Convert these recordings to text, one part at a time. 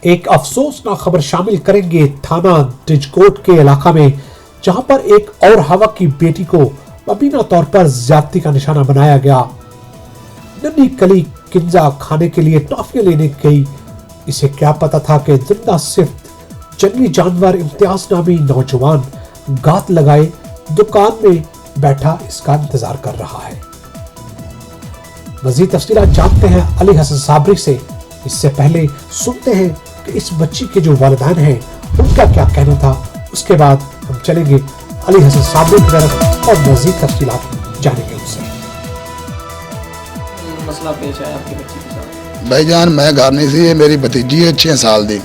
एक अफसोसनाक खबर शामिल करेंगे थाना डिजकोट के इलाका में, जहां पर एक और हवा की बेटी को मुबीना तौर पर ज्यादती का निशाना बनाया गया। नन्ही कली किंजा खाने के लिए टॉफियां लेने गई। इसे क्या पता था कि जिंदा सिफ्त जंगली जानवर इम्तियाज नामी नौजवान गात लगाए दुकान में बैठा इसका इंतजार कर रहा है। मजीद तफसीलात जानते हैं अली हसन साबरी से। इससे पहले सुनते हैं कि इस बच्ची के जो वालिदैन हैं उनका क्या कहना था। उसके बाद हम चलेंगे अली हसन साबरी की तरफ और मजीद तफसीलात जानेंगे उनसे। मसला पेश आया आपकी बच्ची के साथ? भाईजान मैं घर नहीं सी, मेरी भतीजी है 6 साल दी।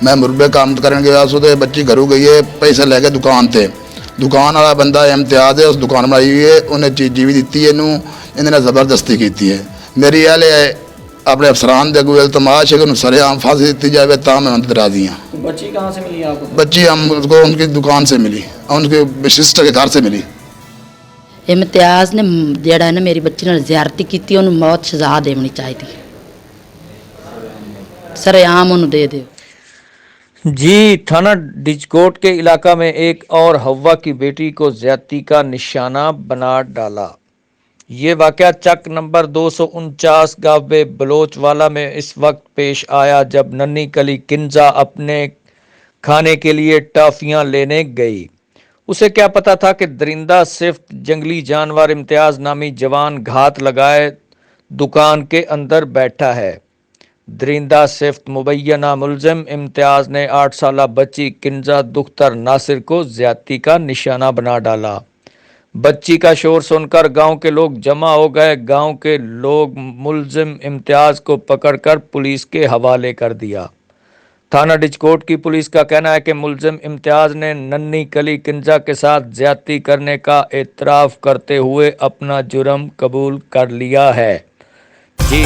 मैं मुरबे काम करने गया सो तो बच्ची घरों गई है पैसे लेके दुकान थे। दुकान वाला बंदा इम्तियाज है, उस दुकान बनाई हुई है, उन्हें चीज़ी भी दी है, इन्होंने ज़बरदस्ती की है। मेरी यह अपने अफसरान दे कोई तमाश है कि सरेआम फांसी दी जाए ता मैं उनसे राजी हाँ। तो बच्ची कहाँ से मिली आपको? बच्ची हम उसको उनकी दुकान से मिली, उनके सिस्टर के घर से मिली। इम्तियाज ने जेड़ा ना मेरी बच्ची नाल ज़्यादती की, उन्हें मौत सज़ा देनी चाहिए, सरेआम उन्हें दे दो। जी, थाना डिजकोट के इलाका में एक और हवा की बेटी को ज्यादती का निशाना बना डाला। ये वाक़या चक नंबर 249 गावे बलोचवाला में इस वक्त पेश आया जब नन्ही कली किंजा अपने खाने के लिए टॉफियां लेने गई। उसे क्या पता था कि दरिंदा सिफ्त जंगली जानवर इम्तियाज नामी जवान घात लगाए दुकान के अंदर बैठा है। दरिंदा सिफ्त मुबैना मुलजिम इम्तियाज ने 8 साला बच्ची किंजा दुख्तर नासिर को ज्यादती का निशाना बना डाला। बच्ची का शोर सुनकर गांव के लोग जमा हो गए। गांव के लोग मुलजिम इम्तियाज को पकड़कर पुलिस के हवाले कर दिया। थाना डिजकोट की पुलिस का कहना है कि मुलजिम इम्तियाज ने नन्ही कली किंजा के साथ ज्यादती करने का एतराफ़ करते हुए अपना जुर्म कबूल कर लिया है। जी।